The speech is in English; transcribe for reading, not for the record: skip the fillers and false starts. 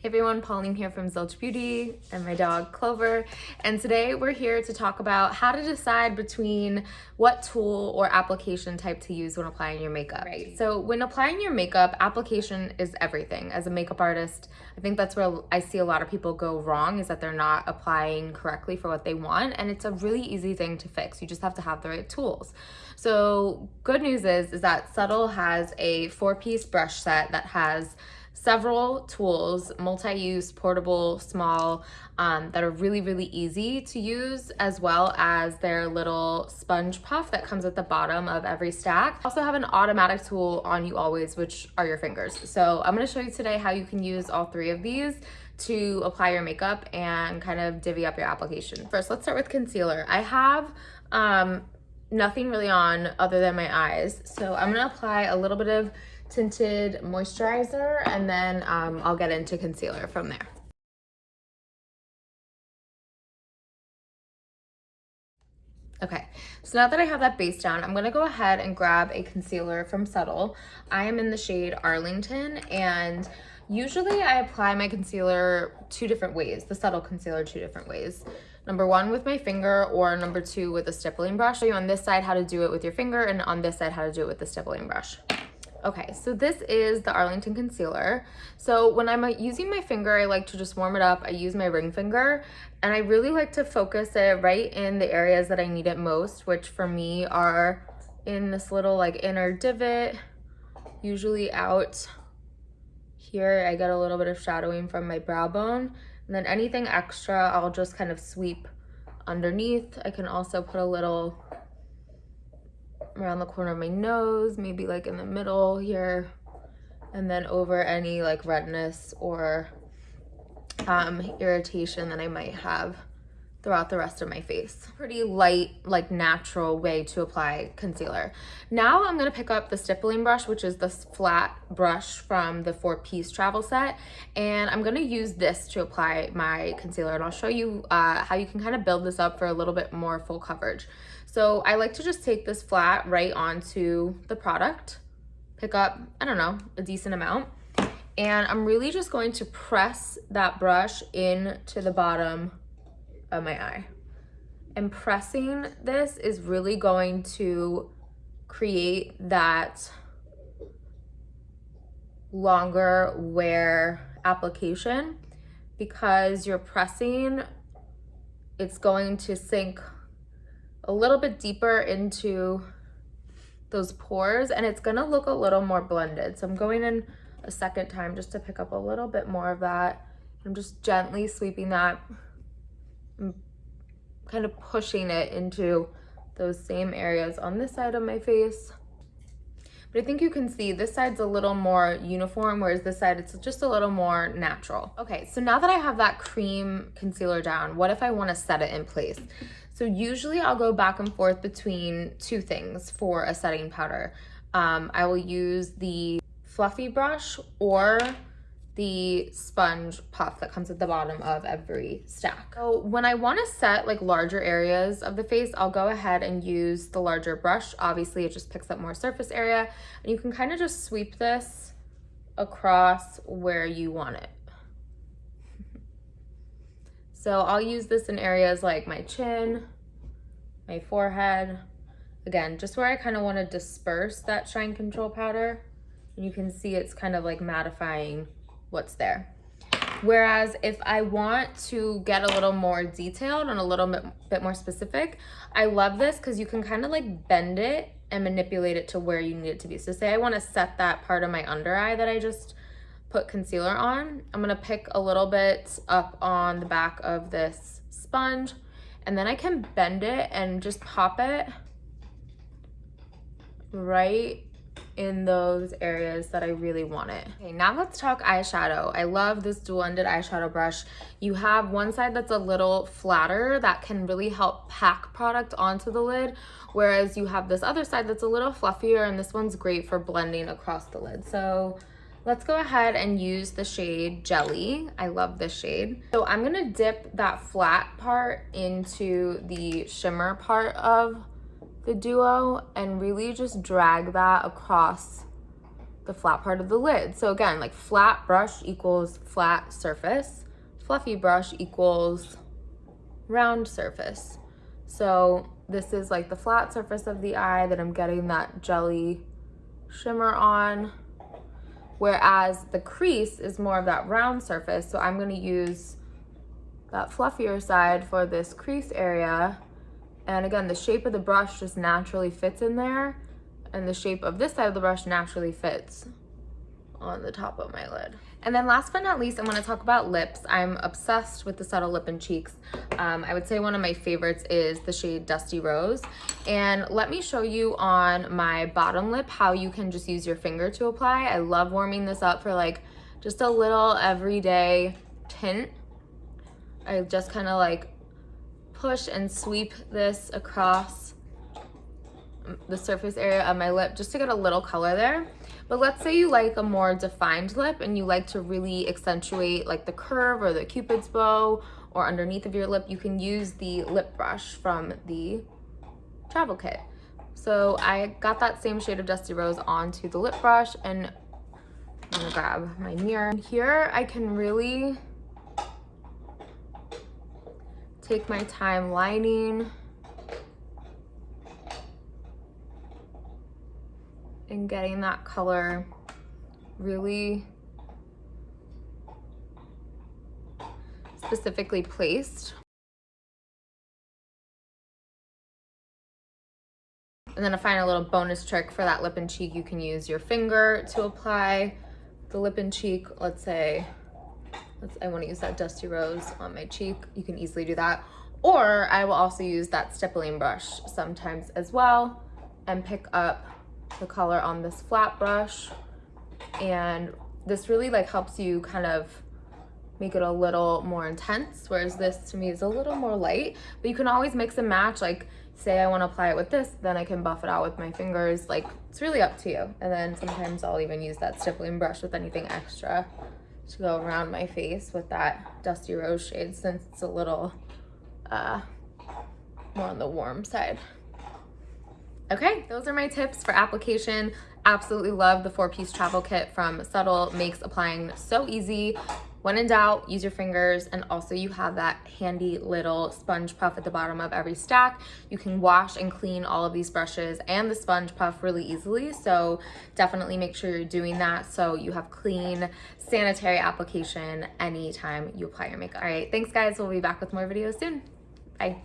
Hey everyone, Pauline here from Zilch Beauty and my dog Clover, and today we're here to talk about how to decide between what tool or application type to use when applying your makeup. Right. So when applying your makeup, application is everything. As a makeup artist, I think that's where I see a lot of people go wrong, is that they're not applying correctly for what they want, and it's a really easy thing to fix. You just have to have the right tools. So good news is that Subtl has a 4-piece brush set that has several tools, multi-use, portable, small, that are really easy to use, as well as their little sponge puff that comes at the bottom of every stack. Also have an automatic tool on you always, which are your fingers. So I'm going to show you today how you can use all 3 of these to apply your makeup and kind of divvy up your application. First, let's start with concealer. I have nothing really on other than my eyes, so I'm going to apply a little bit of tinted moisturizer, and then I'll get into concealer from there. Okay, so now that I have that base down, I'm gonna go ahead and grab a concealer from Subtl. I am in the shade Arlington, and usually I apply my concealer 2 different ways, the Subtl concealer 2 different ways. Number 1 with my finger, or number 2 with a stippling brush. I'll show you on this side how to do it with your finger, and on this side how to do it with the stippling brush. Okay, so this is the Arlington Concealer. So when I'm using my finger, I like to just warm it up. I use my ring finger, and I really like to focus it right in the areas that I need it most, which for me are in this little like inner divot, usually out here. I get a little bit of shadowing from my brow bone, and then anything extra, I'll just kind of sweep underneath. I can also put a little around the corner of my nose, maybe like in the middle here, and then over any like redness or irritation that I might have throughout the rest of my face. Pretty light, like natural way to apply concealer. Now I'm gonna pick up the stippling brush, which is this flat brush from the 4-piece travel set, and I'm gonna use this to apply my concealer, and I'll show you how you can kind of build this up for a little bit more full coverage. So I like to just take this flat right onto the product, pick up, I don't know, a decent amount, and I'm really just going to press that brush into the bottom of my eye. And pressing this is really going to create that longer wear application, because you're pressing, it's going to sink a little bit deeper into those pores, and it's gonna look a little more blended. So I'm going in a second time just to pick up a little bit more of that. I'm just gently sweeping that, kind of pushing it into those same areas on this side of my face. But I think you can see this side's a little more uniform, whereas this side, it's just a little more natural. Okay, so now that I have that cream concealer down, what if I want to set it in place? So usually I'll go back and forth between 2 things for a setting powder. I will use the fluffy brush or the sponge puff that comes at the bottom of every stack. So when I want to set like larger areas of the face, I'll go ahead and use the larger brush. Obviously it just picks up more surface area, and you can kind of just sweep this across where you want it. So I'll use this in areas like my chin, my forehead, again, just where I kind of want to disperse that shine control powder, and you can see it's kind of like mattifying what's there. Whereas if I want to get a little more detailed and a little bit more specific, I love this because you can kind of like bend it and manipulate it to where you need it to be. So say I want to set that part of my under eye that I just put concealer on, I'm gonna pick a little bit up on the back of this sponge, and then I can bend it and just pop it right in those areas that I really want it. Okay, now let's talk eyeshadow. I love this dual-ended eyeshadow brush. You have one side that's a little flatter that can really help pack product onto the lid, whereas you have this other side that's a little fluffier, and this one's great for blending across the lid. So let's go ahead and use the shade Jelly. I love this shade. So I'm gonna dip that flat part into the shimmer part of the duo and really just drag that across the flat part of the lid. So again, like flat brush equals flat surface, fluffy brush equals round surface. So this is like the flat surface of the eye that I'm getting that jelly shimmer on, whereas the crease is more of that round surface. So I'm gonna use that fluffier side for this crease area. And again, the shape of the brush just naturally fits in there, and the shape of this side of the brush naturally fits on the top of my lid. And then last but not least, I want to talk about lips. I'm obsessed with the Subtle Lip and Cheeks. I would say one of my favorites is the shade Dusty Rose. And let me show you on my bottom lip how you can just use your finger to apply. I love warming this up for like just a little everyday tint. I just kind of like push and sweep this across the surface area of my lip just to get a little color there. But let's say you like a more defined lip and you like to really accentuate like the curve or the cupid's bow or underneath of your lip, you can use the lip brush from the travel kit. So I got that same shade of Dusty Rose onto the lip brush, and I'm gonna grab my mirror. And here I can really take my time lining and getting that color really specifically placed. And then to find a little bonus trick for that lip and cheek, you can use your finger to apply the lip and cheek. Let's say, I want to use that Dusty Rose on my cheek. You can easily do that. Or I will also use that stippling brush sometimes as well and pick up the color on this flat brush. And this really like helps you kind of make it a little more intense, whereas this to me is a little more light. But you can always mix and match. Like say I want to apply it with this, then I can buff it out with my fingers. Like it's really up to you. And then sometimes I'll even use that stippling brush with anything extra to go around my face with that Dusty Rose shade, since it's a little more on the warm side. Okay, those are my tips for application. Absolutely love the 4-piece travel kit from Subtl. Makes applying so easy. When in doubt, use your fingers, and also you have that handy little sponge puff at the bottom of every stack. You can wash and clean all of these brushes and the sponge puff really easily, so definitely make sure you're doing that so you have clean, sanitary application anytime you apply your makeup. All right, thanks guys. We'll be back with more videos soon. Bye.